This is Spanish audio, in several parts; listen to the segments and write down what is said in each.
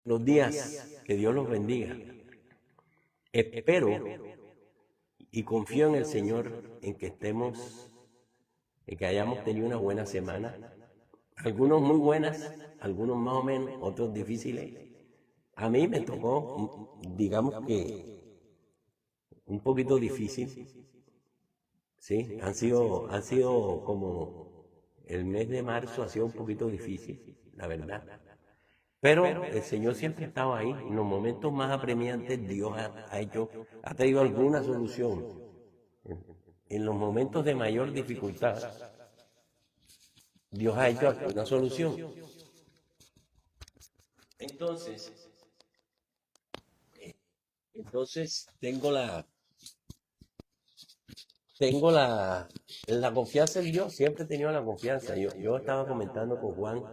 Los días, que Dios los bendiga. Espero y confío en el Señor en que en que hayamos tenido una buena semana. Algunos muy buenas, algunos más o menos, otros difíciles. A mí me tocó, digamos que un poquito difícil, ¿sí? Han sido como el mes de marzo ha sido un poquito difícil, la verdad. Pero el Señor siempre estaba ahí. En los momentos más apremiantes, Dios ha traído alguna solución. En los momentos de mayor dificultad, Dios ha hecho una solución. Entonces, entonces tengo la confianza en Dios. Siempre he tenido la confianza. Yo estaba comentando con Juan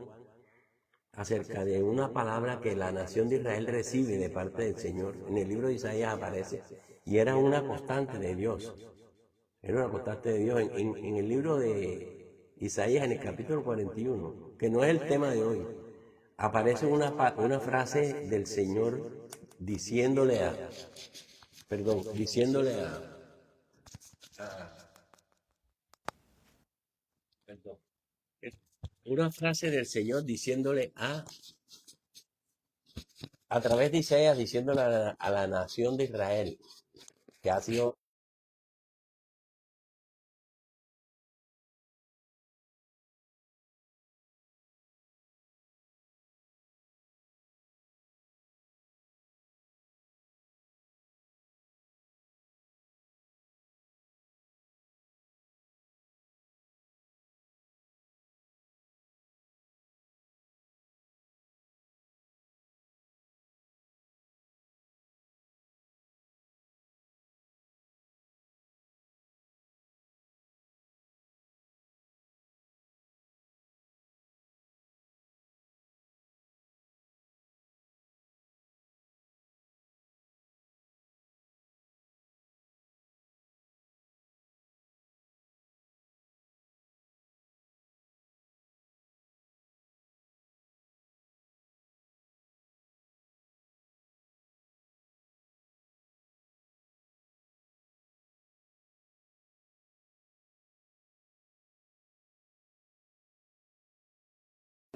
acerca de una palabra que la nación de Israel recibe de parte del Señor. En el libro de Isaías aparece y era una constante de Dios. Era una constante de Dios. En el libro de Isaías, en el capítulo 41, que no es el tema de hoy, aparece una frase del Señor diciéndole diciéndole perdón, una frase del Señor diciéndole a través de Isaías, diciéndole a la nación de Israel, que ha sido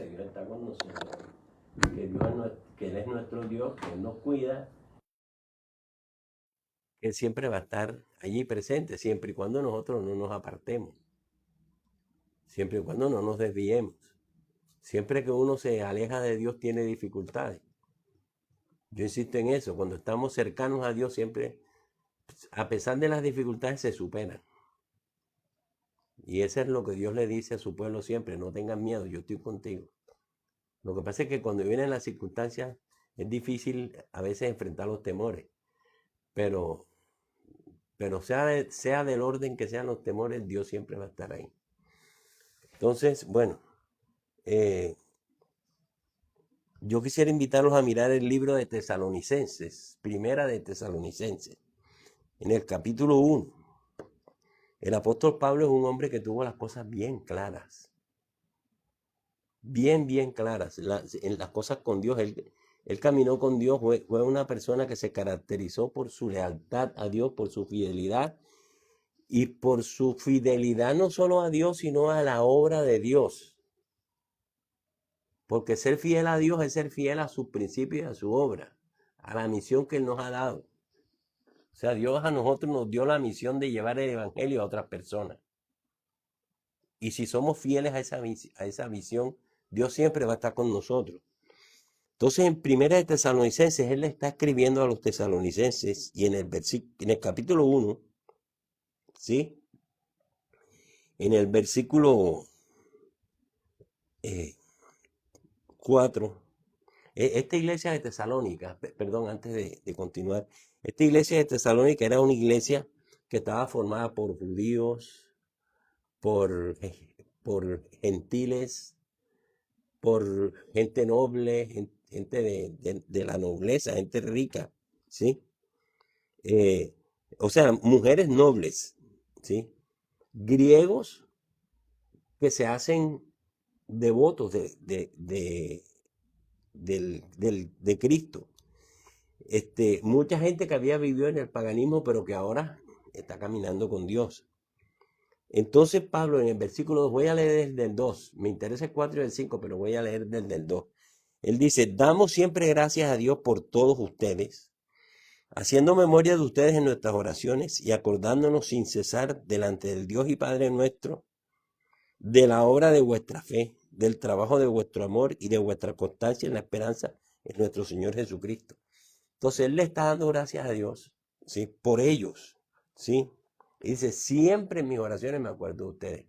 Dios está con nosotros, que Él es nuestro Dios, que Él nos cuida, que Él siempre va a estar allí presente, siempre y cuando nosotros no nos apartemos, siempre y cuando no nos desviemos. Siempre que uno se aleja de Dios tiene dificultades. Yo insisto en eso, cuando estamos cercanos a Dios siempre, a pesar de las dificultades, se superan. Y eso es lo que Dios le dice a su pueblo siempre, no tengan miedo, yo estoy contigo. Lo que pasa es que cuando vienen las circunstancias es difícil a veces enfrentar los temores, pero, pero sea del orden que sean los temores, Dios siempre va a estar ahí. Entonces, bueno, eh, yo quisiera invitarlos a mirar el libro de Tesalonicenses, primera de Tesalonicenses, en el capítulo 1. El apóstol Pablo es un hombre que tuvo las cosas bien claras, bien claras, en las cosas con Dios. Él caminó con Dios, fue una persona que se caracterizó por su lealtad a Dios, por su fidelidad y por su fidelidad no solo a Dios, sino a la obra de Dios. Porque ser fiel a Dios es ser fiel a sus principios y a su obra, a la misión que Él nos ha dado. O sea, Dios a nosotros nos dio la misión de llevar el Evangelio a otras personas. Y si somos fieles a esa visión, Dios siempre va a estar con nosotros. Entonces, en Primera de Tesalonicenses, él le está escribiendo a los tesalonicenses y en el capítulo 1, ¿sí? En el versículo 4, esta iglesia de Tesalónica, perdón, antes de continuar, esta iglesia de Tesalónica era una iglesia que estaba formada por judíos, por, por gentiles, por gente noble, gente de la nobleza, gente rica, ¿sí? Eh, o sea, mujeres nobles, ¿sí? Griegos que se hacen devotos de Cristo. Mucha gente que había vivido en el paganismo, pero que ahora está caminando con Dios. Entonces Pablo en el versículo 2, voy a leer desde el 2, me interesa el 4 y el 5, pero voy a leer desde el 2. Él dice, damos siempre gracias a Dios por todos ustedes, haciendo memoria de ustedes en nuestras oraciones y acordándonos sin cesar delante del Dios y Padre nuestro, de la obra de vuestra fe, del trabajo de vuestro amor y de vuestra constancia en la esperanza en nuestro Señor Jesucristo. Entonces él le está dando gracias a Dios, ¿sí? Por ellos, ¿sí? Y dice, siempre en mis oraciones me acuerdo de ustedes. O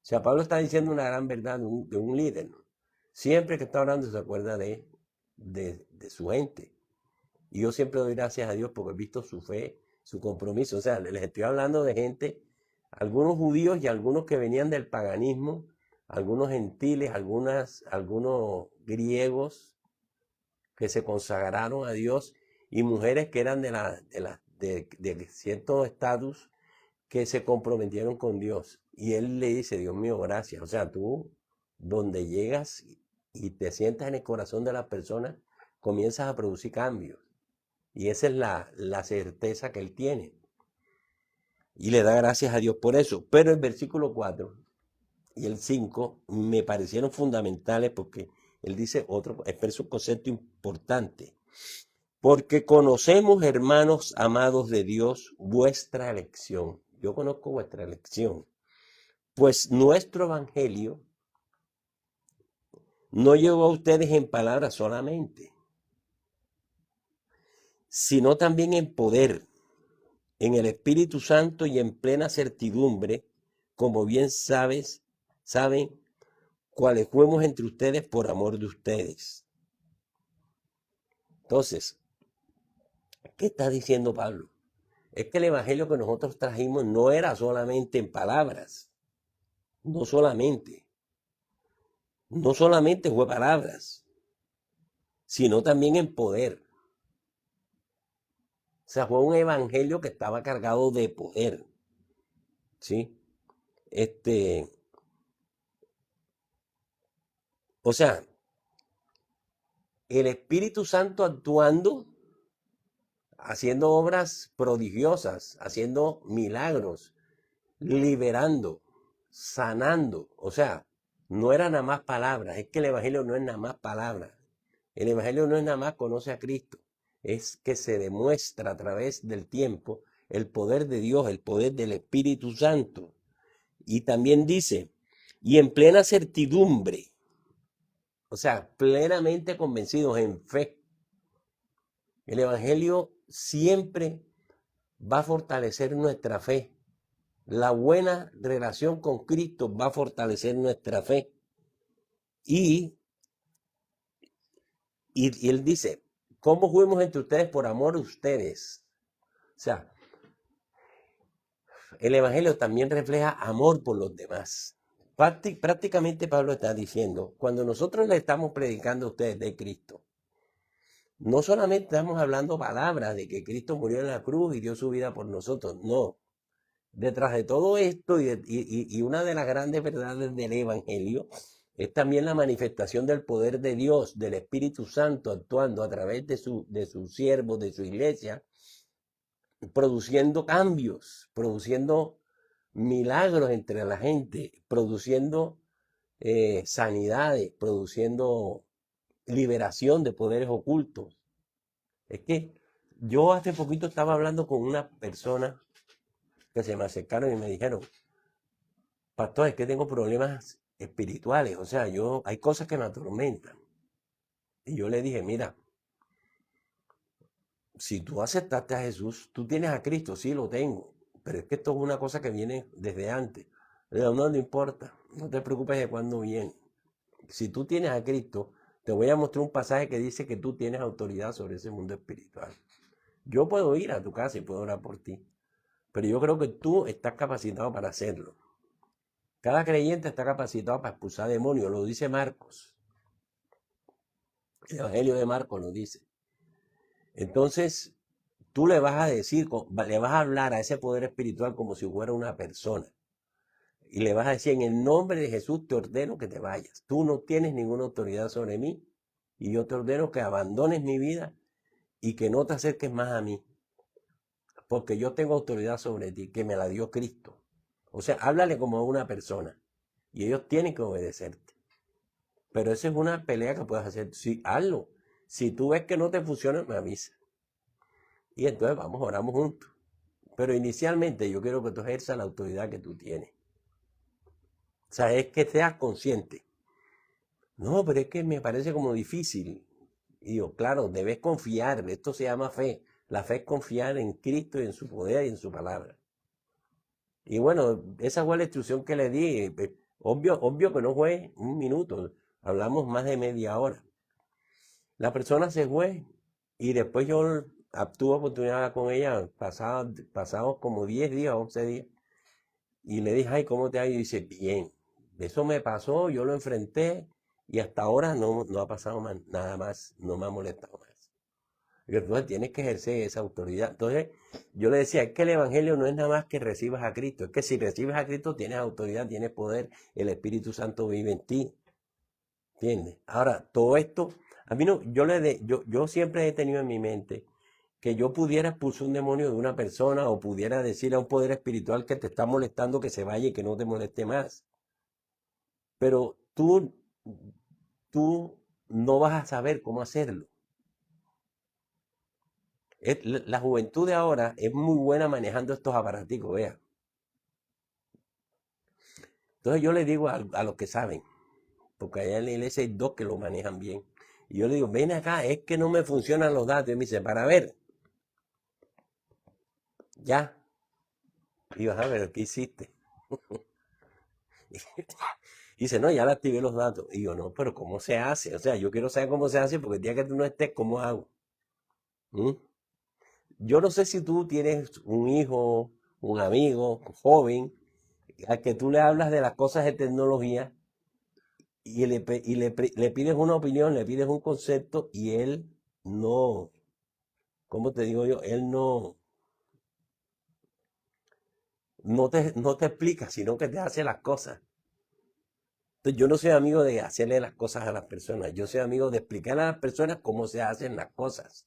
sea, Pablo está diciendo una gran verdad de un líder, ¿no? Siempre que está orando se acuerda de su gente. Y yo siempre doy gracias a Dios porque he visto su fe, su compromiso. O sea, les estoy hablando de gente, algunos judíos y algunos que venían del paganismo, algunos gentiles, algunos griegos que se consagraron a Dios y mujeres que eran de cierto estatus que se comprometieron con Dios. Y él le dice, Dios mío, gracias. O sea, tú, donde llegas y te sientas en el corazón de las personas, comienzas a producir cambios. Y esa es la certeza que él tiene. Y le da gracias a Dios por eso. Pero el versículo 4 y el 5 me parecieron fundamentales porque él dice expresa un concepto importante. Porque conocemos, hermanos amados de Dios, vuestra elección. Yo conozco vuestra elección. Pues nuestro evangelio no llegó a ustedes en palabras solamente, sino también en poder, en el Espíritu Santo y en plena certidumbre, como bien saben cuáles fuimos entre ustedes por amor de ustedes. Entonces, ¿qué está diciendo Pablo? Es que el evangelio que nosotros trajimos no era solamente en palabras, no solamente fue palabras, sino también en poder. O sea, fue un evangelio que estaba cargado de poder, ¿sí? O sea, el Espíritu Santo actuando, haciendo obras prodigiosas, haciendo milagros, liberando, sanando. O sea, no era nada más palabras. Es que el evangelio no es nada más palabras. El evangelio no es nada más conoce a Cristo. Es que se demuestra a través del tiempo el poder de Dios, el poder del Espíritu Santo. Y también dice, y en plena certidumbre, o sea, plenamente convencidos en fe. El evangelio siempre va a fortalecer nuestra fe. La buena relación con Cristo va a fortalecer nuestra fe. Y él dice, ¿cómo fuimos entre ustedes por amor a ustedes? O sea, el evangelio también refleja amor por los demás. Prácticamente Pablo está diciendo, cuando nosotros le estamos predicando a ustedes de Cristo, no solamente estamos hablando palabras de que Cristo murió en la cruz y dio su vida por nosotros, no. Detrás de todo esto y una de las grandes verdades del evangelio es también la manifestación del poder de Dios, del Espíritu Santo actuando a través de sus siervos, de su iglesia, produciendo cambios, produciendo milagros entre la gente, produciendo sanidades, produciendo liberación de poderes ocultos. Es que yo hace poquito estaba hablando con una persona que se me acercaron y me dijeron, pastor, es que tengo problemas espirituales, o sea, hay cosas que me atormentan. Y yo le dije, mira, si tú aceptaste a Jesús, tú tienes a Cristo, sí lo tengo, pero es que esto es una cosa que viene desde antes. Le digo, no importa, no te preocupes de cuándo viene. Si tú tienes a Cristo, te voy a mostrar un pasaje que dice que tú tienes autoridad sobre ese mundo espiritual. Yo puedo ir a tu casa y puedo orar por ti, pero yo creo que tú estás capacitado para hacerlo. Cada creyente está capacitado para expulsar demonios, lo dice Marcos. El Evangelio de Marcos lo dice. Entonces, tú le vas a decir, le vas a hablar a ese poder espiritual como si fuera una persona. Y le vas a decir, en el nombre de Jesús te ordeno que te vayas. Tú no tienes ninguna autoridad sobre mí. y yo te ordeno que abandones mi vida y que no te acerques más a mí, porque yo tengo autoridad sobre ti, que me la dio Cristo. O sea, háblale como a una persona y ellos tienen que obedecerte. Pero esa es una pelea que puedes hacer. Sí, hazlo. Si tú ves que no te funciona, me avisa. Y entonces vamos, oramos juntos. Pero inicialmente yo quiero que tú ejerzas la autoridad que tú tienes. O sea, es que seas consciente. No, pero es que me parece como difícil. Y yo, claro, debes confiar. Esto se llama fe. La fe es confiar en Cristo y en su poder y en su palabra. Y bueno, esa fue la instrucción que le di. Obvio que no fue un minuto. Hablamos más de media hora. La persona se fue y después yo tuve oportunidad de hablar con ella pasados como 10 días, 11 días. Y le dije, ay, ¿cómo te ha ido? Y dice, bien. Eso me pasó, yo lo enfrenté y hasta ahora no ha pasado nada más, no me ha molestado más. Y entonces tienes que ejercer esa autoridad. Entonces yo le decía, es que el Evangelio no es nada más que recibas a Cristo, es que si recibes a Cristo tienes autoridad, tienes poder, el Espíritu Santo vive en ti. ¿Entiendes? Ahora, todo esto, a mí no, yo siempre he tenido en mi mente que yo pudiera expulsar un demonio de una persona o pudiera decirle a un poder espiritual que te está molestando que se vaya y que no te moleste más. Pero tú no vas a saber cómo hacerlo. La juventud de ahora es muy buena manejando estos aparaticos, vea. Entonces yo le digo a los que saben, porque allá en la iglesia hay dos que lo manejan bien. Y yo le digo, ven acá, es que no me funcionan los datos. Y me dice, para ver, ya. Y yo, a ver, ¿qué hiciste? Y dice, no, ya le activé los datos. Y yo, no, pero ¿cómo se hace? O sea, yo quiero saber cómo se hace porque el día que tú no estés, ¿cómo hago? ¿Mm? Yo no sé si tú tienes un hijo, un amigo, un joven, al que tú le hablas de las cosas de tecnología y le pides una opinión, le pides un concepto y él no, ¿cómo te digo yo? Él no te explica, sino que te hace las cosas. Entonces, yo no soy amigo de hacerle las cosas a las personas, yo soy amigo de explicar a las personas cómo se hacen las cosas.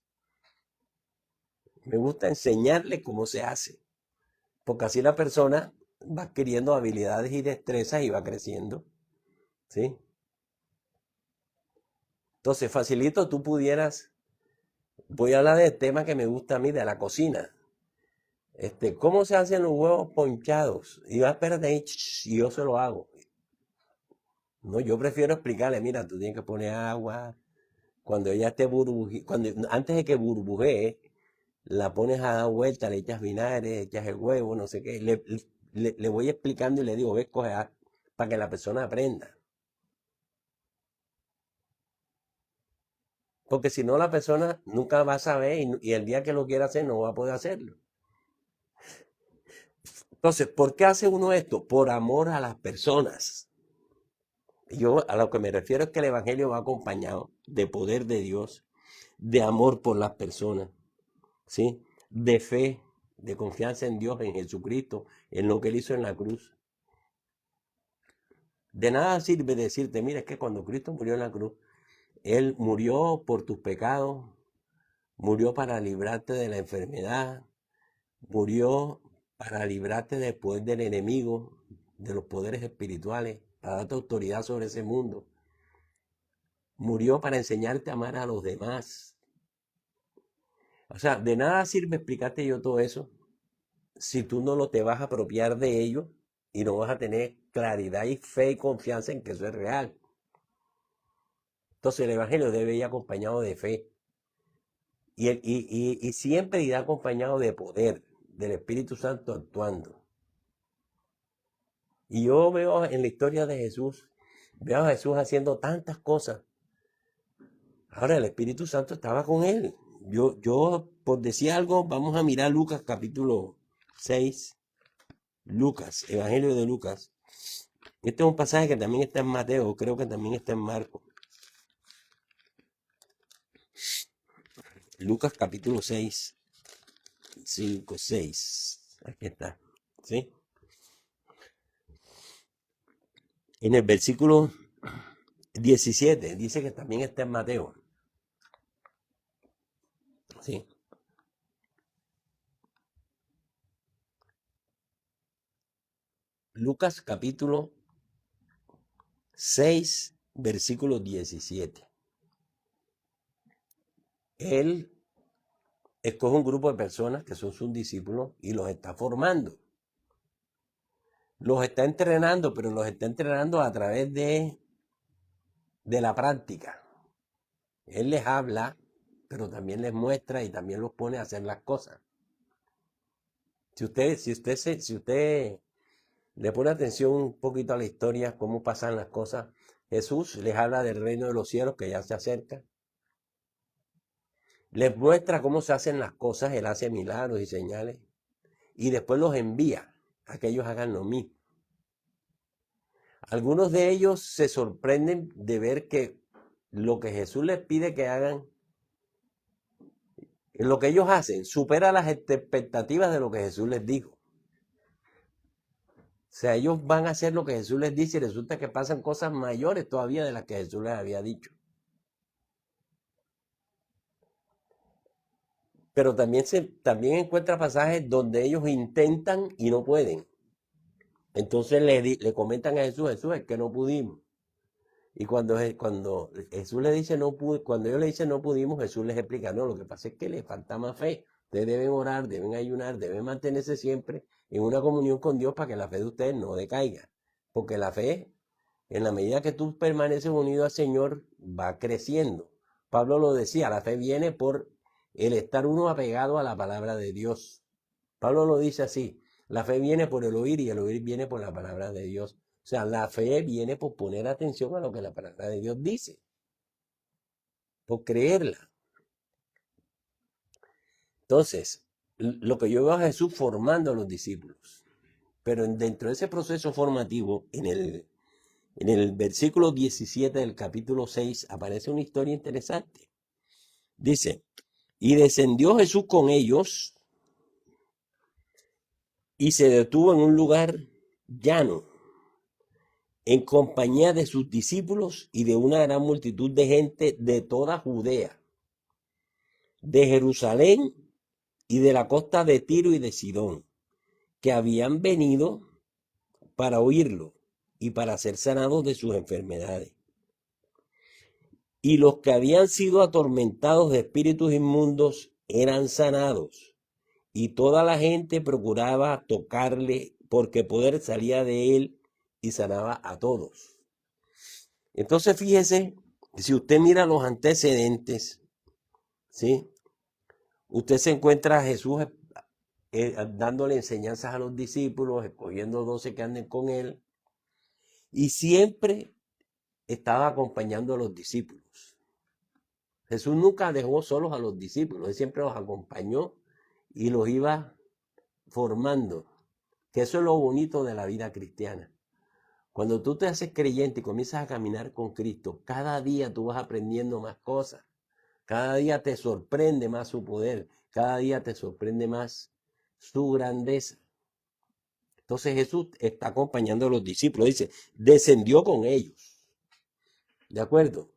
Me gusta enseñarle cómo se hace, porque así la persona va adquiriendo habilidades y destrezas y va creciendo, ¿sí? Entonces, facilito, tú pudieras, voy a hablar del tema que me gusta a mí, de la cocina. ¿Cómo se hacen los huevos ponchados? Y va, espérate ahí, y yo se lo hago. No, yo prefiero explicarle, mira, tú tienes que poner agua, cuando ella esté antes de que burbujee, la pones a dar vuelta, le echas vinagre, echas el huevo, no sé qué. Le voy explicando y le digo, ves, coge para que la persona aprenda. Porque si no, la persona nunca va a saber y el día que lo quiera hacer no va a poder hacerlo. Entonces, ¿por qué hace uno esto? Por amor a las personas. Yo a lo que me refiero es que el Evangelio va acompañado de poder de Dios, de amor por las personas, ¿sí? De fe, de confianza en Dios, en Jesucristo, en lo que Él hizo en la cruz. De nada sirve decirte, mira, es que cuando Cristo murió en la cruz, Él murió por tus pecados, murió para librarte de la enfermedad, murió para librarte del poder del enemigo, de los poderes espirituales, para darte autoridad sobre ese mundo. Murió para enseñarte a amar a los demás. O sea, de nada sirve explicarte yo todo eso si tú no lo te vas a apropiar de ello y no vas a tener claridad y fe y confianza en que eso es real. Entonces el Evangelio debe ir acompañado de fe y siempre irá acompañado de poder, del Espíritu Santo actuando. Y yo veo en la historia de Jesús, veo a Jesús haciendo tantas cosas. Ahora el Espíritu Santo estaba con él. Yo por decir algo, vamos a mirar Lucas capítulo 6. Lucas, Evangelio de Lucas. Este es un pasaje que también está en Mateo, creo que también está en Marcos. Lucas capítulo 6, 5, 6. Aquí está. ¿Sí? En el versículo 17 dice que también está en Mateo. Sí. Lucas capítulo 6, versículo 17. Él escoge un grupo de personas que son sus discípulos y los está formando. Los está entrenando, pero los está entrenando a través de la práctica. Él les habla, pero también les muestra y también los pone a hacer las cosas. Si usted le pone atención un poquito a la historia, cómo pasan las cosas, Jesús les habla del reino de los cielos que ya se acerca. Les muestra cómo se hacen las cosas, Él hace milagros y señales. Y después los envía a que ellos hagan lo mismo. Algunos de ellos se sorprenden de ver que lo que Jesús les pide que hagan, lo que ellos hacen, supera las expectativas de lo que Jesús les dijo. O sea, ellos van a hacer lo que Jesús les dice y resulta que pasan cosas mayores todavía de las que Jesús les había dicho. Pero también encuentra pasajes donde ellos intentan y no pueden. Entonces le comentan a Jesús, es que no pudimos. Y cuando Jesús le dice cuando ellos le dicen no pudimos, Jesús les explica, no, lo que pasa es que les falta más fe. Ustedes deben orar, deben ayunar, deben mantenerse siempre en una comunión con Dios para que la fe de ustedes no decaiga. Porque la fe, en la medida que tú permaneces unido al Señor, va creciendo. Pablo lo decía, la fe viene por el estar uno apegado a la palabra de Dios. Pablo lo dice así, la fe viene por el oír y el oír viene por la palabra de Dios. O sea, la fe viene por poner atención a lo que la palabra de Dios dice, por creerla. Entonces, lo que yo veo a Jesús formando a los discípulos, pero dentro de ese proceso formativo, en el versículo 17 del capítulo 6, aparece una historia interesante. Dice, y descendió Jesús con ellos y se detuvo en un lugar llano, en compañía de sus discípulos y de una gran multitud de gente de toda Judea, de Jerusalén y de la costa de Tiro y de Sidón, que habían venido para oírlo y para ser sanados de sus enfermedades. Y los que habían sido atormentados de espíritus inmundos eran sanados, y toda la gente procuraba tocarle, porque poder salía de él y sanaba a todos. Entonces fíjese, si usted mira los antecedentes, ¿sí? Usted se encuentra a Jesús dándole enseñanzas a los discípulos, escogiendo 12 que anden con él, y siempre estaba acompañando a los discípulos. Jesús nunca dejó solos a los discípulos, él siempre los acompañó y los iba formando, que eso es lo bonito de la vida cristiana. Cuando tú te haces creyente y comienzas a caminar con Cristo, cada día tú vas aprendiendo más cosas, cada día te sorprende más su poder, cada día te sorprende más su grandeza. Entonces Jesús está acompañando a los discípulos, dice, descendió con ellos. ¿De acuerdo?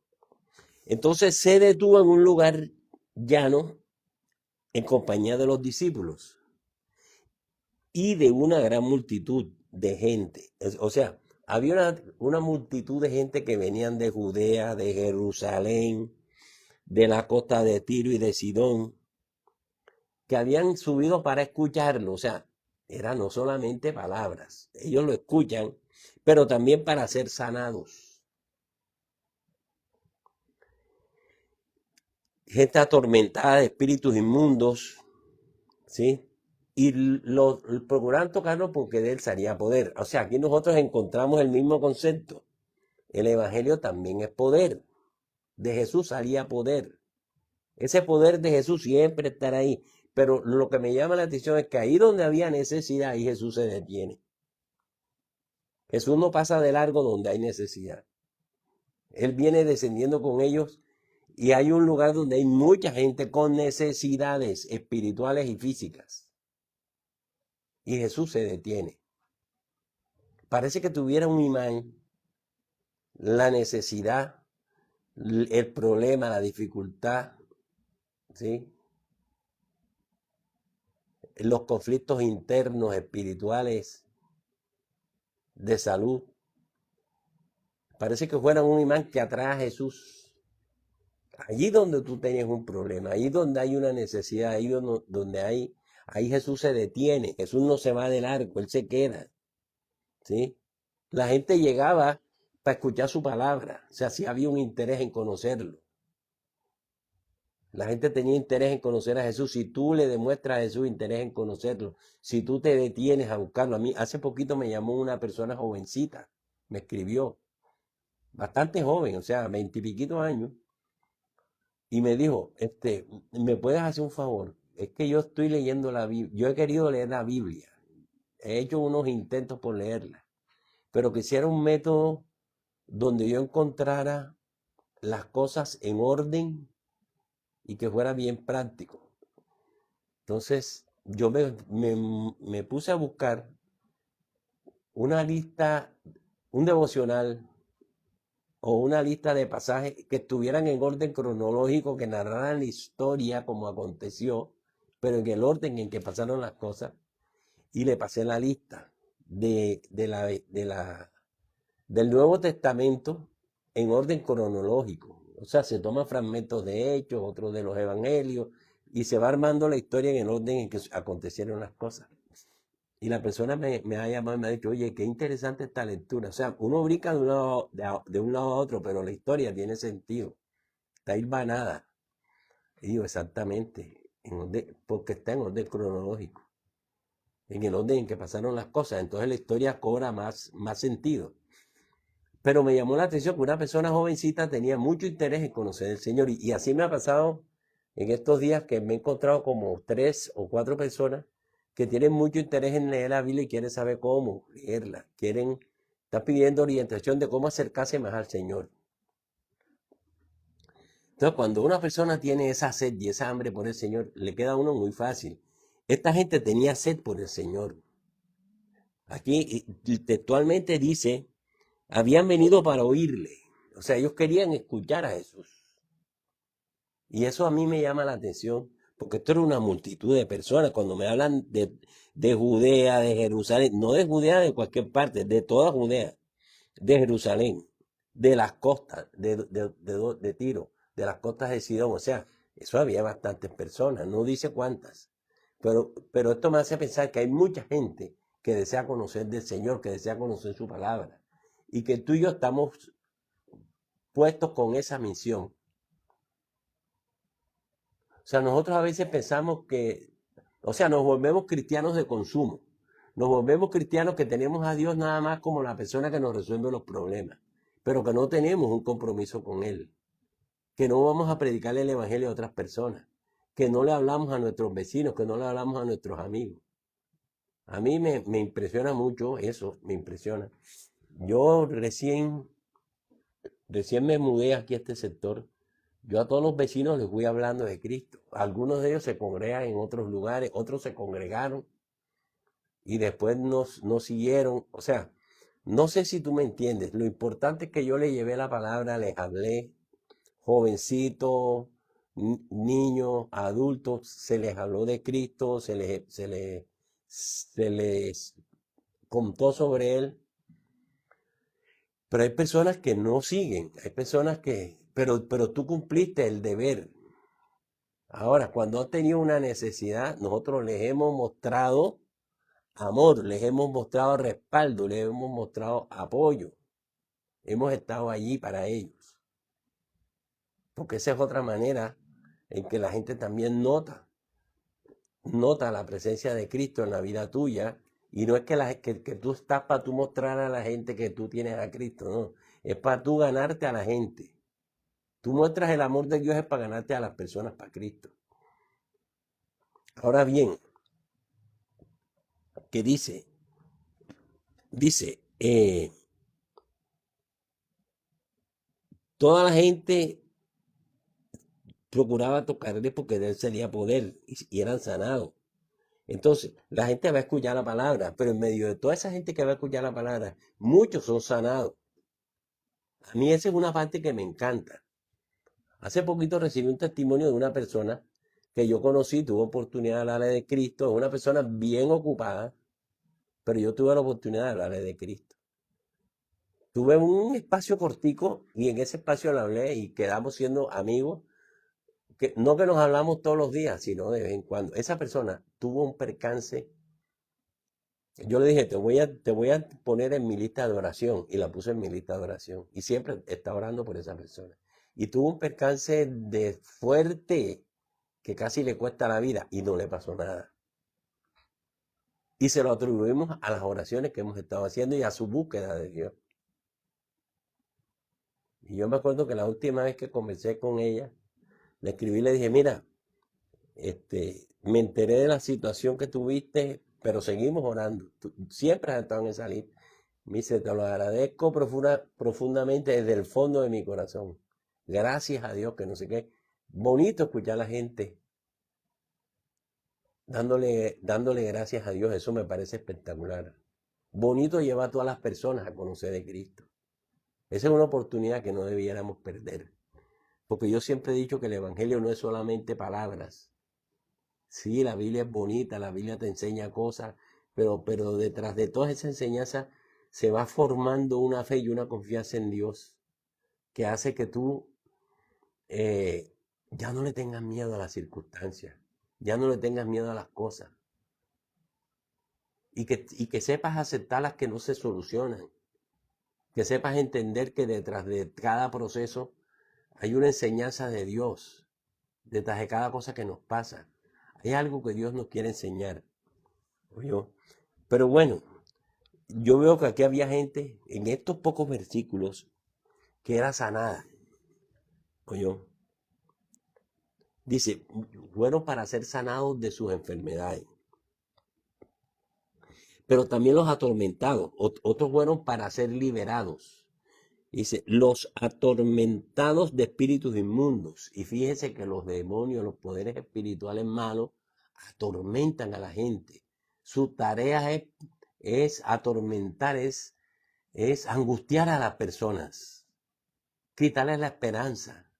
Entonces se detuvo en un lugar llano en compañía de los discípulos y de una gran multitud de gente. O sea, había una multitud de gente que venían de Judea, de Jerusalén, de la costa de Tiro y de Sidón, que habían subido para escucharlo. O sea, eran no solamente palabras, ellos lo escuchan, pero también para ser sanados. Gente atormentada de espíritus inmundos, ¿sí? Y procuraban tocarlo porque de él salía poder. O sea, aquí nosotros encontramos el mismo concepto. El evangelio también es poder. De Jesús salía poder. Ese poder de Jesús siempre estará ahí. Pero lo que me llama la atención es que ahí donde había necesidad, ahí Jesús se detiene. Jesús no pasa de largo donde hay necesidad. Él viene descendiendo con ellos y hay un lugar donde hay mucha gente con necesidades espirituales y físicas. Y Jesús se detiene. Parece que tuviera un imán, la necesidad, el problema, la dificultad, ¿sí? los conflictos internos, espirituales, de salud. Parece que fuera un imán que atrae a Jesús. Allí donde tú tienes un problema, ahí donde hay una necesidad, ahí donde ahí Jesús se detiene. Jesús no se va de largo, Él se queda. ¿Sí? La gente llegaba para escuchar su palabra. O sea, si había un interés en conocerlo. La gente tenía interés en conocer a Jesús. Si tú le demuestras a Jesús interés en conocerlo, si tú te detienes a buscarlo. A mí hace poquito me llamó una persona jovencita, me escribió, bastante joven, o sea, 20 y piquito años, y me dijo, ¿me puedes hacer un favor? Es que yo estoy leyendo la Biblia, yo he querido leer la Biblia, he hecho unos intentos por leerla, pero quisiera un método donde yo encontrara las cosas en orden y que fuera bien práctico. Entonces, yo me puse a buscar una lista, un devocional o una lista de pasajes que estuvieran en orden cronológico, que narraran la historia como aconteció, pero en el orden en que pasaron las cosas, y le pasé la lista del Nuevo Testamento en orden cronológico. O sea, se toman fragmentos de Hechos, otros de los Evangelios, y se va armando la historia en el orden en que acontecieron las cosas. Y la persona me ha llamado y me ha dicho, oye, qué interesante esta lectura. O sea, uno brinca de un lado a otro, pero la historia tiene sentido. Está hilvanada. Y digo, exactamente, porque está en orden cronológico, en el orden en que pasaron las cosas. Entonces la historia cobra más sentido. Pero me llamó la atención que una persona jovencita tenía mucho interés en conocer al Señor. Y así me ha pasado en estos días que me he encontrado como 3 o 4 personas que tienen mucho interés en leer la Biblia y quieren saber cómo leerla. Están pidiendo orientación de cómo acercarse más al Señor. Entonces, cuando una persona tiene esa sed y esa hambre por el Señor, le queda a uno muy fácil. Esta gente tenía sed por el Señor. Aquí textualmente dice, habían venido para oírle. O sea, ellos querían escuchar a Jesús. Y eso a mí me llama la atención, porque esto era una multitud de personas. Cuando me hablan de Judea, de Jerusalén, no de Judea de cualquier parte, de toda Judea, de Jerusalén, de las costas, de Tiro, de las costas de Sidón. O sea, eso había bastantes personas, no dice cuántas. Pero esto me hace pensar que hay mucha gente que desea conocer del Señor, que desea conocer su palabra. Y que tú y yo estamos puestos con esa misión. O sea, nosotros a veces pensamos o sea, nos volvemos cristianos de consumo. Nos volvemos cristianos que tenemos a Dios nada más como la persona que nos resuelve los problemas, pero que no tenemos un compromiso con Él, que no vamos a predicarle el Evangelio a otras personas, que no le hablamos a nuestros vecinos, que no le hablamos a nuestros amigos. A mí me impresiona mucho eso, me impresiona. Yo recién me mudé aquí a este sector. Yo a todos los vecinos les voy hablando de Cristo. Algunos de ellos se congregan en otros lugares, otros se congregaron y después nos siguieron. O sea, no sé si tú me entiendes. Lo importante es que yo les llevé la palabra, les hablé, jovencitos, niños, adultos, se les habló de Cristo, se les contó sobre Él. Pero hay personas que no siguen, hay personas pero tú cumpliste el deber. Ahora, cuando han tenido una necesidad, nosotros les hemos mostrado amor, les hemos mostrado respaldo, les hemos mostrado apoyo. Hemos estado allí para ellos. Porque esa es otra manera en que la gente también nota la presencia de Cristo en la vida tuya. Y no es que tú estás para tú mostrar a la gente que tú tienes a Cristo, no. Es para tú ganarte a la gente. Tú muestras el amor de Dios es para ganarte a las personas para Cristo. Ahora bien, ¿qué dice? Dice, toda la gente procuraba tocarle porque de él sería poder y eran sanados. Entonces, la gente va a escuchar la palabra, pero en medio de toda esa gente que va a escuchar la palabra, muchos son sanados. A mí esa es una parte que me encanta. Hace poquito recibí un testimonio de una persona que yo conocí, tuve oportunidad de hablarle de Cristo, es una persona bien ocupada, pero yo tuve la oportunidad de hablarle de Cristo. Tuve un espacio cortico y en ese espacio le hablé y quedamos siendo amigos, que no que nos hablamos todos los días, sino de vez en cuando. Esa persona tuvo un percance. Yo le dije, te voy a poner en mi lista de oración, y la puse en mi lista de oración. Y siempre está orando por esa persona. Y tuvo un percance de fuerte que casi le cuesta la vida y no le pasó nada. Y se lo atribuimos a las oraciones que hemos estado haciendo y a su búsqueda de Dios. Y yo me acuerdo que la última vez que conversé con ella, le escribí y le dije, mira, me enteré de la situación que tuviste, pero seguimos orando. Tú siempre has estado en esa lista. Me dice, te lo agradezco profundamente desde el fondo de mi corazón. Gracias a Dios, que no sé qué. Bonito escuchar a la gente dándole gracias a Dios. Eso me parece espectacular. Bonito llevar a todas las personas a conocer de Cristo. Esa es una oportunidad que no debiéramos perder. Porque yo siempre he dicho que el Evangelio no es solamente palabras. Sí, la Biblia es bonita, la Biblia te enseña cosas, pero detrás de todas esas enseñanzas se va formando una fe y una confianza en Dios que hace que tú ya no le tengas miedo a las circunstancias, ya no le tengas miedo a las cosas y que sepas aceptar las que no se solucionan, que sepas entender que detrás de cada proceso hay una enseñanza de Dios, detrás de cada cosa que nos pasa. Hay algo que Dios nos quiere enseñar. ¿Oyó? Pero bueno, yo veo que aquí había gente en estos pocos versículos que era sanada. ¿Oyó? Dice, fueron para ser sanados de sus enfermedades. Pero también los atormentados, otros fueron para ser liberados. Dice, los atormentados de espíritus inmundos. Y fíjense que los demonios, los poderes espirituales malos, atormentan a la gente. Su tarea es atormentar, es angustiar a las personas, quitarles la esperanza.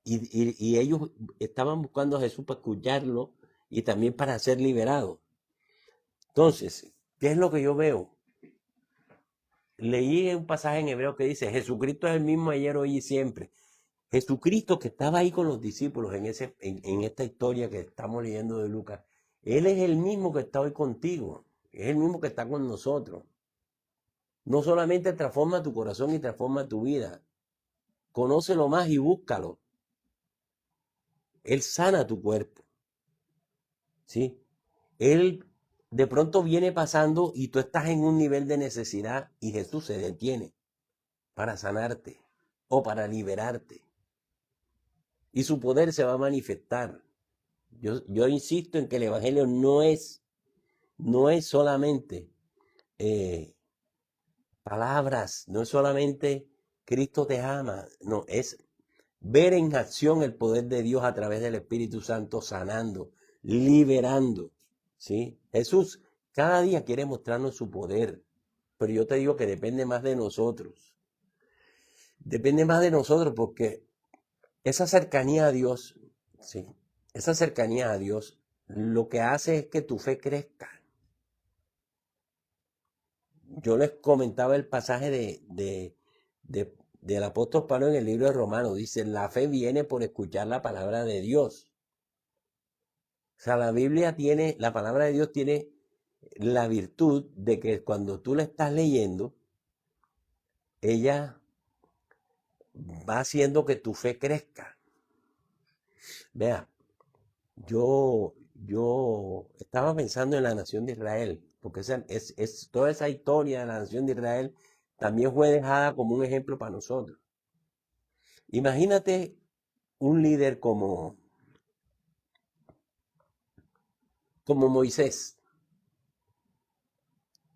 Y ellos estaban buscando a Jesús para escucharlo y también para ser liberados. Entonces, ¿qué es lo que yo veo? Leí un pasaje en hebreo que dice, Jesucristo es el mismo ayer, hoy y siempre. Jesucristo que estaba ahí con los discípulos en esta historia que estamos leyendo de Lucas, Él es el mismo que está hoy contigo, es el mismo que está con nosotros. No solamente transforma tu corazón y transforma tu vida, conócelo más y búscalo. Él sana tu cuerpo, ¿sí? Él de pronto viene pasando y tú estás en un nivel de necesidad y Jesús se detiene para sanarte o para liberarte. Y su poder se va a manifestar. Yo insisto en que el Evangelio no es solamente palabras, no es solamente Cristo te ama, no, es ver en acción el poder de Dios a través del Espíritu Santo sanando, liberando, ¿sí? Jesús cada día quiere mostrarnos su poder, pero yo te digo que depende más de nosotros. Depende más de nosotros porque esa cercanía a Dios, ¿sí? Esa cercanía a Dios lo que hace es que tu fe crezca. Yo les comentaba el pasaje del apóstol Pablo en el libro de Romanos. Dice, la fe viene por escuchar la palabra de Dios. O sea, la palabra de Dios tiene la virtud de que cuando tú la estás leyendo, ella va haciendo que tu fe crezca. Vea, yo estaba pensando en la nación de Israel, porque toda esa historia de la nación de Israel también fue dejada como un ejemplo para nosotros. Imagínate un líder como Moisés,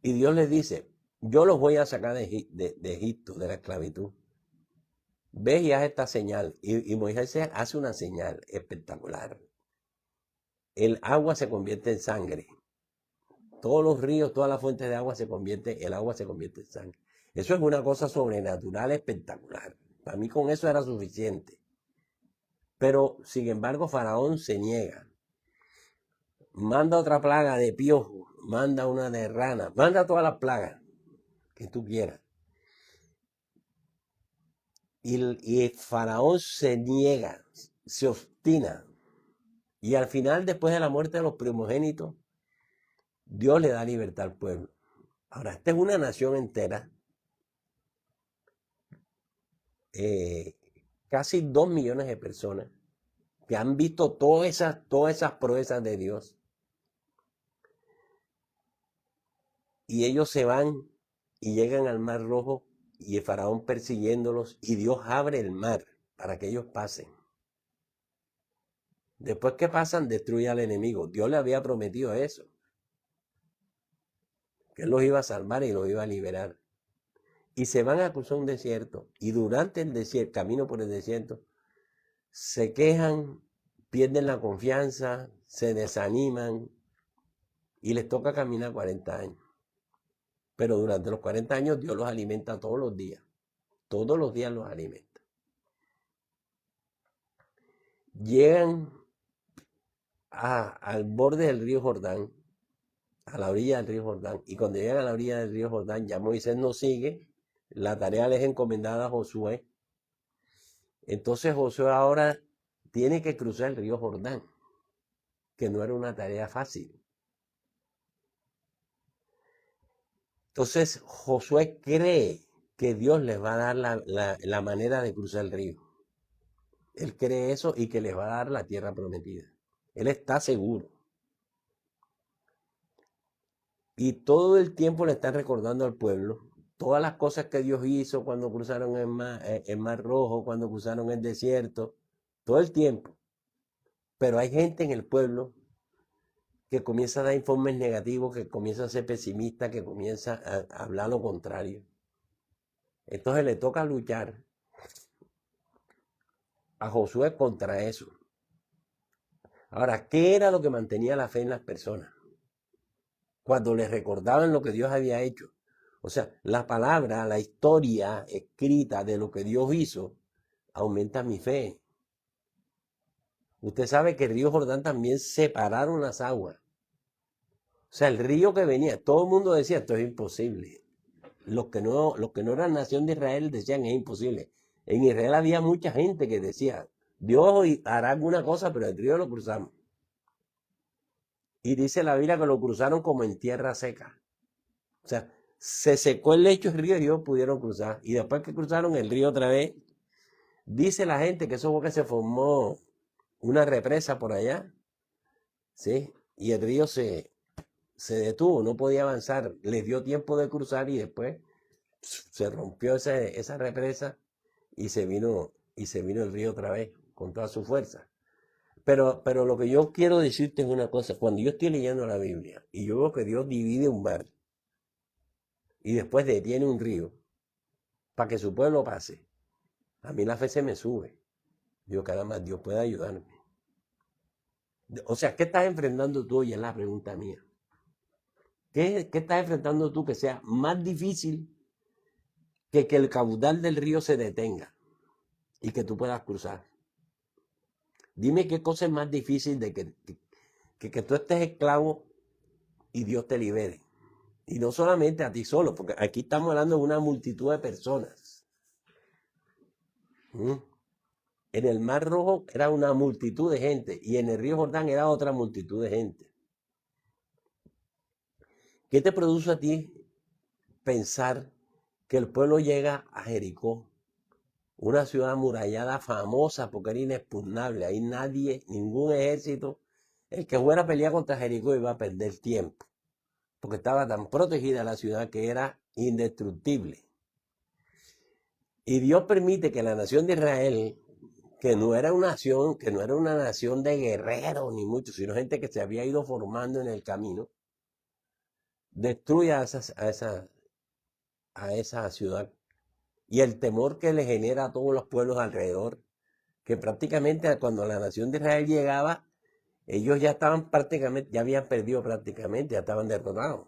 y Dios les dice, yo los voy a sacar de Egipto, de la esclavitud. Ve y haz esta señal. Y Moisés hace una señal espectacular. El agua se convierte en sangre. Todos los ríos, todas las fuentes de agua el agua se convierte en sangre. Eso es una cosa sobrenatural espectacular. Para mí con eso era suficiente. Pero, sin embargo, Faraón se niega. Manda otra plaga de piojos, manda una de rana, manda todas las plagas que tú quieras. Y Faraón se niega, se obstina. Y al final, después de la muerte de los primogénitos, Dios le da libertad al pueblo. Ahora, esta es una nación entera, casi 2 millones de personas que han visto todas esas proezas de Dios. Y ellos se van y llegan al Mar Rojo y el Faraón persiguiéndolos y Dios abre el mar para que ellos pasen. Después que pasan, destruye al enemigo. Dios le había prometido eso, que Él los iba a salvar y los iba a liberar. Y se van a cruzar un desierto y durante el desierto, camino por el desierto, se quejan, pierden la confianza, se desaniman y les toca caminar 40 años. Pero durante los 40 años Dios los alimenta todos los días los alimenta. Llegan al borde del río Jordán, a la orilla del río Jordán, y cuando llegan a la orilla del río Jordán, ya Moisés no sigue, la tarea les es encomendada a Josué. Entonces Josué ahora tiene que cruzar el río Jordán, que no era una tarea fácil. Entonces Josué cree que Dios les va a dar la manera de cruzar el río. Él cree eso y que les va a dar la tierra prometida. Él está seguro. Y todo el tiempo le está recordando al pueblo todas las cosas que Dios hizo cuando cruzaron el mar Rojo, cuando cruzaron el desierto, todo el tiempo. Pero hay gente en el pueblo que comienza a dar informes negativos, que comienza a ser pesimista, que comienza a hablar lo contrario. Entonces le toca luchar a Josué contra eso. Ahora, ¿qué era lo que mantenía la fe en las personas? Cuando les recordaban lo que Dios había hecho. O sea, la palabra, la historia escrita de lo que Dios hizo, aumenta mi fe. Usted sabe que el río Jordán también separaron las aguas. O sea, el río que venía, todo el mundo decía, esto es imposible. Los que no eran nación de Israel decían, es imposible. En Israel había mucha gente que decía, Dios hará alguna cosa, pero el río lo cruzamos. Y dice la Biblia que lo cruzaron como en tierra seca. O sea, se secó el lecho del río y ellos pudieron cruzar. Y después que cruzaron el río otra vez, dice la gente que eso fue que se formó una represa por allá, ¿sí? Y el río se detuvo, no podía avanzar. Les dio tiempo de cruzar y después se rompió esa represa y se vino el río otra vez con toda su fuerza. Pero lo que yo quiero decirte es una cosa. Cuando yo estoy leyendo la Biblia y yo veo que Dios divide un mar y después detiene un río para que su pueblo pase, a mí la fe se me sube. Digo, caramba, Dios puede ayudarme. O sea, ¿qué estás enfrentando tú hoy? Es la pregunta mía. ¿Qué estás enfrentando tú que sea más difícil que el caudal del río se detenga y que tú puedas cruzar? Dime qué cosa es más difícil de que tú estés esclavo y Dios te libere. Y no solamente a ti solo, porque aquí estamos hablando de una multitud de personas. En el Mar Rojo era una multitud de gente y en el río Jordán era otra multitud de gente. ¿Qué te produce a ti pensar que el pueblo llega a Jericó, una ciudad amurallada famosa porque era inexpugnable? Ahí nadie, ningún ejército, el que fuera a pelear contra Jericó iba a perder tiempo, porque estaba tan protegida la ciudad que era indestructible. Y Dios permite que la nación de Israel, que no era una nación de guerreros ni mucho, sino gente que se había ido formando en el camino, destruya a esa ciudad. Y el temor que le genera a todos los pueblos alrededor, que prácticamente cuando la nación de Israel llegaba, ellos ya estaban prácticamente, ya habían perdido prácticamente, ya estaban derrotados,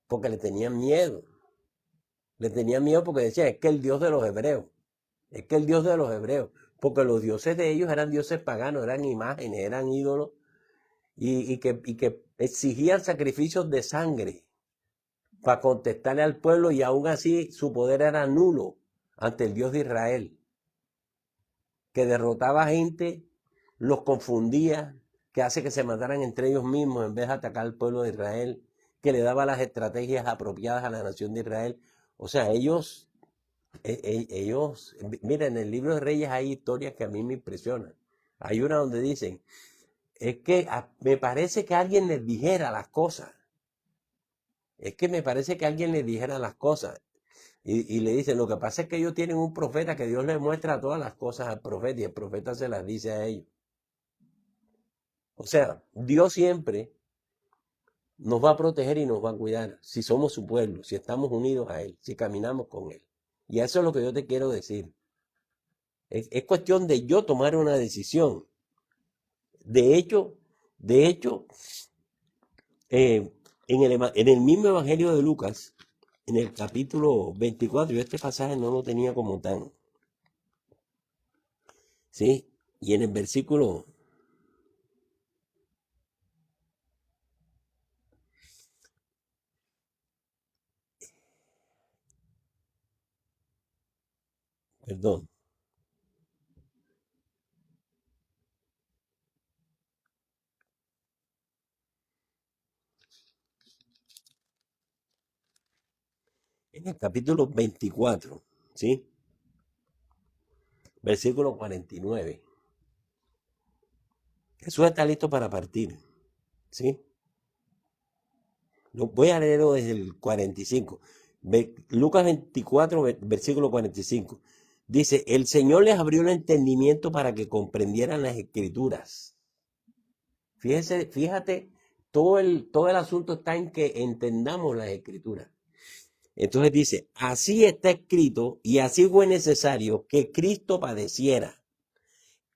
porque le tenían miedo. Le tenían miedo porque decían, es que el Dios de los hebreos, es que el Dios de los hebreos. porque los dioses de ellos eran dioses paganos, eran imágenes, eran ídolos, y que exigían sacrificios de sangre para contestarle al pueblo, y aún así su poder era nulo ante el Dios de Israel, que derrotaba gente, los confundía, que hace que se mataran entre ellos mismos en vez de atacar al pueblo de Israel, que le daba las estrategias apropiadas a la nación de Israel. O sea, ellos, mira, en el libro de Reyes hay historias que a mí me impresionan. Hay una donde dicen, es que me parece que alguien les dijera las cosas. Es que me parece que alguien les dijera las cosas. Y le dicen, lo que pasa es que ellos tienen un profeta que Dios les muestra todas las cosas al profeta y el profeta se las dice a ellos. O sea, Dios siempre nos va a proteger y nos va a cuidar si somos su pueblo, si estamos unidos a Él, si caminamos con Él. Y eso es lo que yo te quiero decir. Es cuestión de yo tomar una decisión. De hecho, en el mismo Evangelio de Lucas, en el capítulo 24, yo este pasaje no lo tenía como tan, ¿sí? Y en el versículo, perdón, en el capítulo 24, ¿sí? Versículo 49. Jesús está listo para partir, ¿sí? Voy a leerlo desde el 45. Lucas 24, versículo 45. Dice, el Señor les abrió el entendimiento para que comprendieran las escrituras. Fíjate, todo el asunto está en que entendamos las escrituras. Entonces dice, así está escrito y así fue necesario que Cristo padeciera,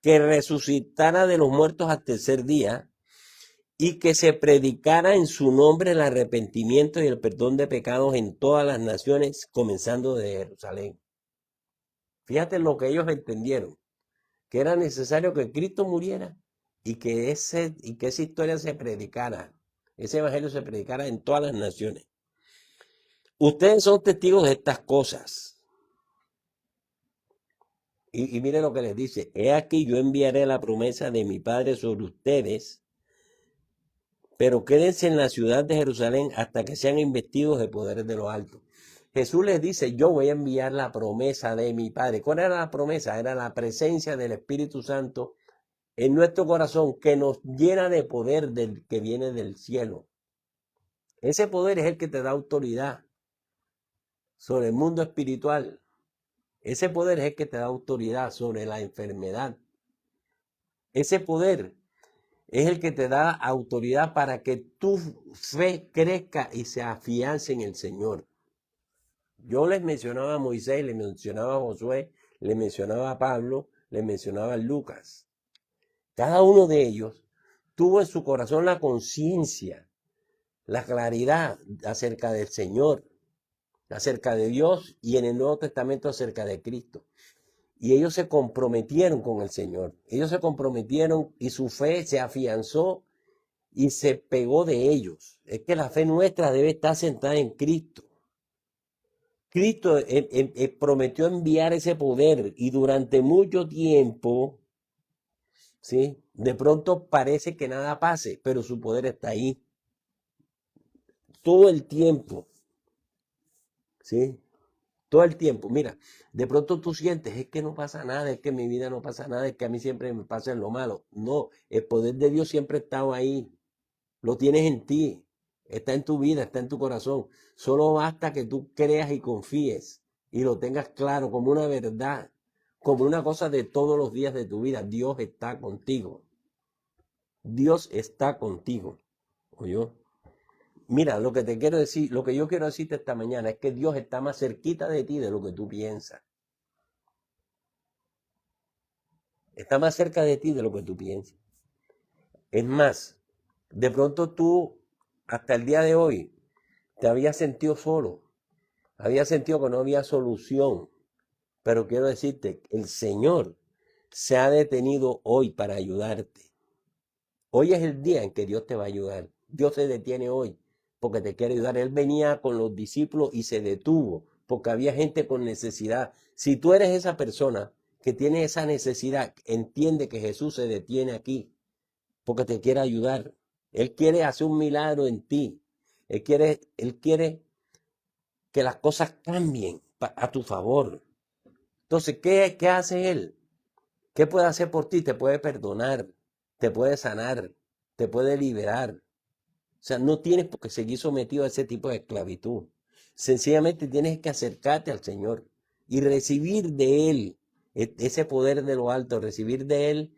que resucitara de los muertos al tercer día y que se predicara en su nombre el arrepentimiento y el perdón de pecados en todas las naciones, comenzando de Jerusalén. Fíjate lo que ellos entendieron, que era necesario que Cristo muriera y que esa historia se predicara, ese evangelio se predicara en todas las naciones. Ustedes son testigos de estas cosas. Y mire lo que les dice, he aquí yo enviaré la promesa de mi Padre sobre ustedes, pero quédense en la ciudad de Jerusalén hasta que sean investidos de poderes de lo alto. Jesús les dice, yo voy a enviar la promesa de mi Padre. ¿Cuál era la promesa? Era la presencia del Espíritu Santo en nuestro corazón, que nos llena de poder que viene del cielo. Ese poder es el que te da autoridad sobre el mundo espiritual. Ese poder es el que te da autoridad sobre la enfermedad. Ese poder es el que te da autoridad para que tu fe crezca y se afiance en el Señor. Yo les mencionaba a Moisés, les mencionaba a Josué, les mencionaba a Pablo, les mencionaba a Lucas. Cada uno de ellos tuvo en su corazón la conciencia, la claridad acerca del Señor, acerca de Dios, y en el Nuevo Testamento acerca de Cristo. Y ellos se comprometieron con el Señor. Ellos se comprometieron y su fe se afianzó y se pegó de ellos. Es que la fe nuestra debe estar sentada en Cristo. Cristo prometió enviar ese poder y durante mucho tiempo, ¿sí? De pronto parece que nada pase, pero su poder está ahí. Todo el tiempo, ¿sí? Todo el tiempo. Mira, de pronto tú sientes, es que no pasa nada, es que en mi vida no pasa nada, es que a mí siempre me pasa lo malo. No, el poder de Dios siempre ha estado ahí. Lo tienes en ti, está en tu vida, está en tu corazón. Solo basta que tú creas y confíes y lo tengas claro como una verdad, como una cosa de todos los días de tu vida. Dios está contigo. Dios está contigo. ¿Oyó? Mira, lo que te quiero decir, lo que yo quiero decirte esta mañana es que Dios está más cerquita de ti de lo que tú piensas. Está más cerca de ti de lo que tú piensas. Es más, de pronto tú, hasta el día de hoy, te habías sentido solo. Había sentido que no había solución. Pero quiero decirte, el Señor se ha detenido hoy para ayudarte. Hoy es el día en que Dios te va a ayudar. Dios se detiene hoy porque te quiere ayudar. Él venía con los discípulos y se detuvo porque había gente con necesidad. Si tú eres esa persona que tiene esa necesidad, entiende que Jesús se detiene aquí porque te quiere ayudar. Él quiere hacer un milagro en ti. Él quiere que las cosas cambien a tu favor. Entonces, ¿qué hace Él? ¿Qué puede hacer por ti? Te puede perdonar, te puede sanar, te puede liberar. O sea, no tienes por qué seguir sometido a ese tipo de esclavitud. Sencillamente tienes que acercarte al Señor y recibir de Él ese poder de lo alto, recibir de Él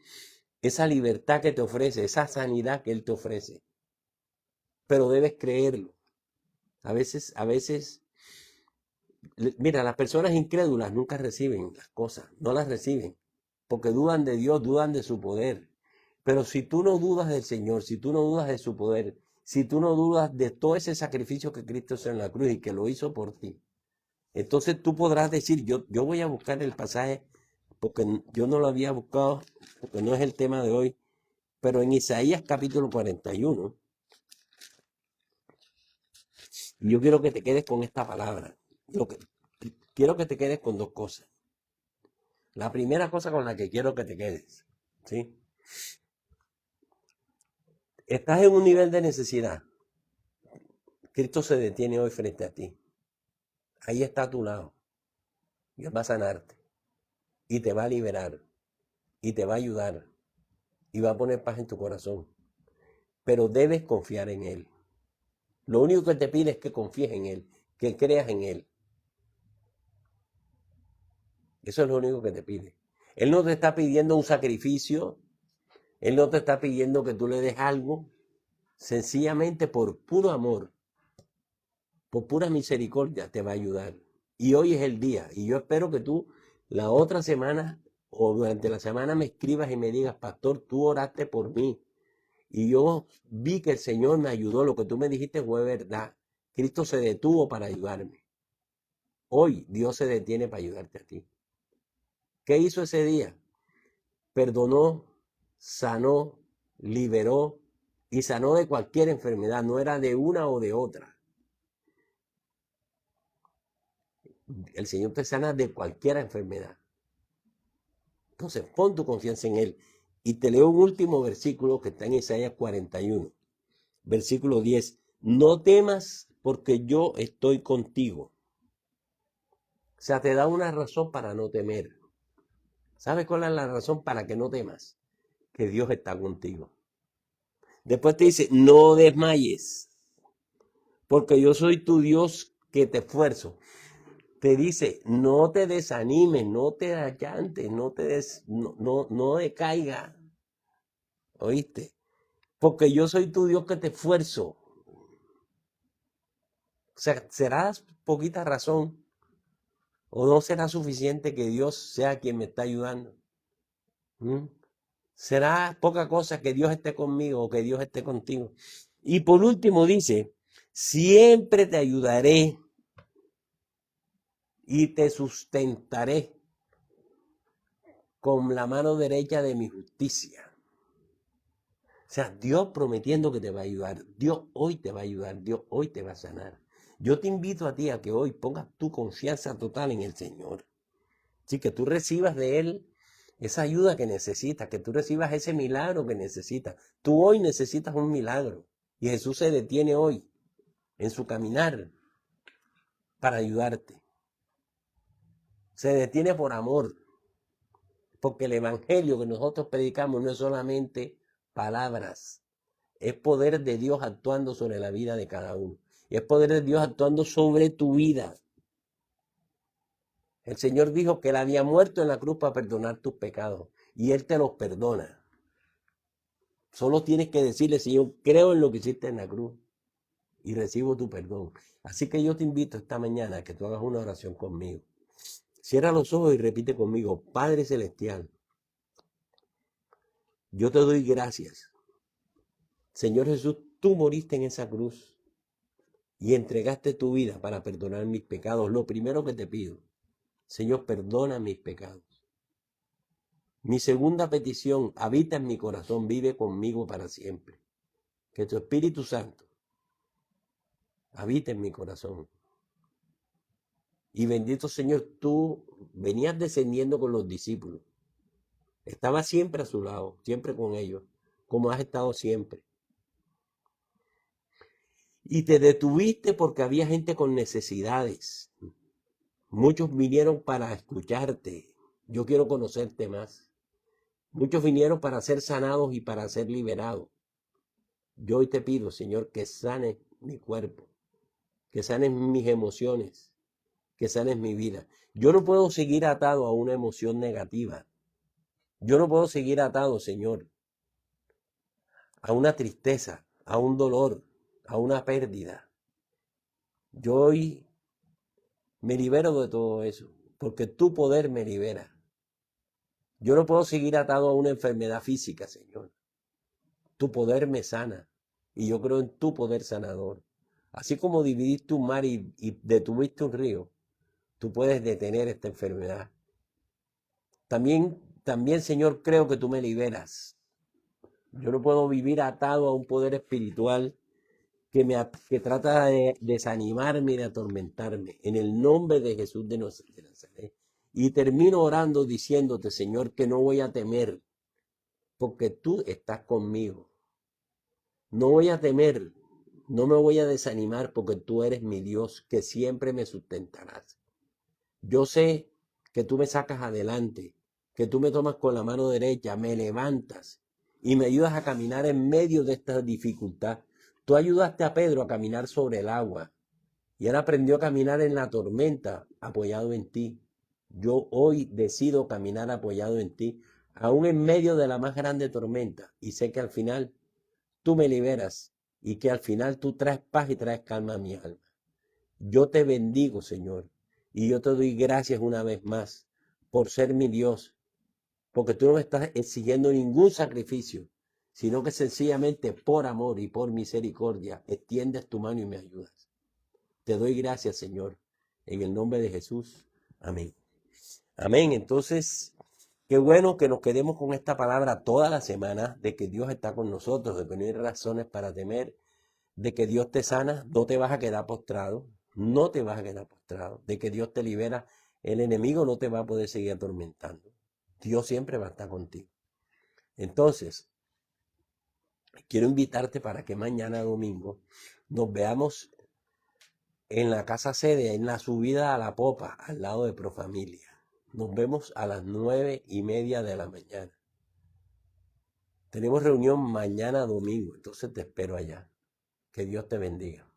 esa libertad que te ofrece, esa sanidad que Él te ofrece. Pero debes creerlo. A veces, mira, las personas incrédulas nunca reciben las cosas, no las reciben, porque dudan de Dios, dudan de su poder. Pero si tú no dudas del Señor, si tú no dudas de su poder, si tú no dudas de todo ese sacrificio que Cristo hizo en la cruz y que lo hizo por ti, entonces tú podrás decir, yo voy a buscar el pasaje, porque yo no lo había buscado, porque no es el tema de hoy, pero en Isaías capítulo 41, yo quiero que te quedes con esta palabra. Quiero que te quedes con dos cosas. La primera cosa con la que quiero que te quedes, ¿sí? Estás en un nivel de necesidad. Cristo se detiene hoy frente a ti. Ahí está a tu lado. Dios va a sanarte y te va a liberar y te va a ayudar y va a poner paz en tu corazón. Pero debes confiar en Él. Lo único que te pide es que confíes en Él, que creas en Él. Eso es lo único que te pide. Él no te está pidiendo un sacrificio. Él no te está pidiendo que tú le des algo. Sencillamente por puro amor, por pura misericordia te va a ayudar. Y hoy es el día. Y yo espero que tú la otra semana o durante la semana me escribas y me digas, pastor, tú oraste por mí. Y yo vi que el Señor me ayudó. Lo que tú me dijiste fue verdad. Cristo se detuvo para ayudarme. Hoy Dios se detiene para ayudarte a ti. ¿Qué hizo ese día? Perdonó, sanó, liberó y sanó de cualquier enfermedad. No era de una o de otra. El Señor te sana de cualquier enfermedad. Entonces pon tu confianza en Él. Y te leo un último versículo que está en Isaías 41, versículo 10. No temas porque yo estoy contigo. O sea, te da una razón para no temer. ¿Sabes cuál es la razón para que no temas? Que Dios está contigo. Después te dice, no desmayes, porque yo soy tu Dios que te esfuerzo. Te dice, no te desanimes, no te allantes, no decaiga. ¿Oíste? Porque yo soy tu Dios que te esfuerzo. O sea, será poquita razón o no será suficiente que Dios sea quien me está ayudando. ¿Mm? Será poca cosa que Dios esté conmigo o que Dios esté contigo. Y por último dice, siempre te ayudaré y te sustentaré con la mano derecha de mi justicia. O sea, Dios prometiendo que te va a ayudar. Dios hoy te va a ayudar. Dios hoy te va a sanar. Yo te invito a ti a que hoy pongas tu confianza total en el Señor. Sí, que tú recibas de Él esa ayuda que necesitas, que tú recibas ese milagro que necesitas. Tú hoy necesitas un milagro. Y Jesús se detiene hoy en su caminar para ayudarte. Se detiene por amor. Porque el evangelio que nosotros predicamos no es solamente palabras. Es poder de Dios actuando sobre la vida de cada uno. Y es poder de Dios actuando sobre tu vida. El Señor dijo que Él había muerto en la cruz para perdonar tus pecados. Y Él te los perdona. Solo tienes que decirle, Señor, creo en lo que hiciste en la cruz y recibo tu perdón. Así que yo te invito esta mañana a que tú hagas una oración conmigo. Cierra los ojos y repite conmigo, Padre Celestial, yo te doy gracias. Señor Jesús, tú moriste en esa cruz y entregaste tu vida para perdonar mis pecados. Lo primero que te pido, Señor, perdona mis pecados. Mi segunda petición, habita en mi corazón, vive conmigo para siempre. Que tu Espíritu Santo habita en mi corazón. Y bendito Señor, tú venías descendiendo con los discípulos. Estabas siempre a su lado, siempre con ellos, como has estado siempre. Y te detuviste porque había gente con necesidades. Muchos vinieron para escucharte. Yo quiero conocerte más. Muchos vinieron para ser sanados y para ser liberados. Yo hoy te pido, Señor, que sanes mi cuerpo, que sanes mis emociones, que sanes mi vida. Yo no puedo seguir atado a una emoción negativa. Yo no puedo seguir atado, Señor, a una tristeza, a un dolor, a una pérdida. Yo hoy me libero de todo eso, porque tu poder me libera. Yo no puedo seguir atado a una enfermedad física, Señor. Tu poder me sana y yo creo en tu poder sanador. Así como dividiste un mar y detuviste un río, tú puedes detener esta enfermedad. También, Señor, creo que tú me liberas. Yo no puedo vivir atado a un poder espiritual que trata de desanimarme y de atormentarme. En el nombre de Jesús de Nazaret. Y termino orando diciéndote, Señor, que no voy a temer, porque tú estás conmigo. No voy a temer, no me voy a desanimar, porque tú eres mi Dios, que siempre me sustentarás. Yo sé que tú me sacas adelante, que tú me tomas con la mano derecha, me levantas y me ayudas a caminar en medio de esta dificultad. Tú ayudaste a Pedro a caminar sobre el agua y él aprendió a caminar en la tormenta apoyado en ti. Yo hoy decido caminar apoyado en ti, aún en medio de la más grande tormenta, y sé que al final tú me liberas y que al final tú traes paz y traes calma a mi alma. Yo te bendigo, Señor, y yo te doy gracias una vez más por ser mi Dios, porque tú no me estás exigiendo ningún sacrificio, sino que sencillamente por amor y por misericordia extiendes tu mano y me ayudas. Te doy gracias, Señor, en el nombre de Jesús. Amén. Amén. Entonces, qué bueno que nos quedemos con esta palabra toda la semana de que Dios está con nosotros, de que no hay razones para temer, de que Dios te sana, no te vas a quedar postrado, no te vas a quedar postrado, de que Dios te libera, el enemigo no te va a poder seguir atormentando. Dios siempre va a estar contigo. Entonces, quiero invitarte para que mañana domingo nos veamos en la casa sede, en la subida a la popa, al lado de Profamilia. Nos vemos a las 9:30 de la mañana. Tenemos reunión mañana domingo, entonces te espero allá. Que Dios te bendiga.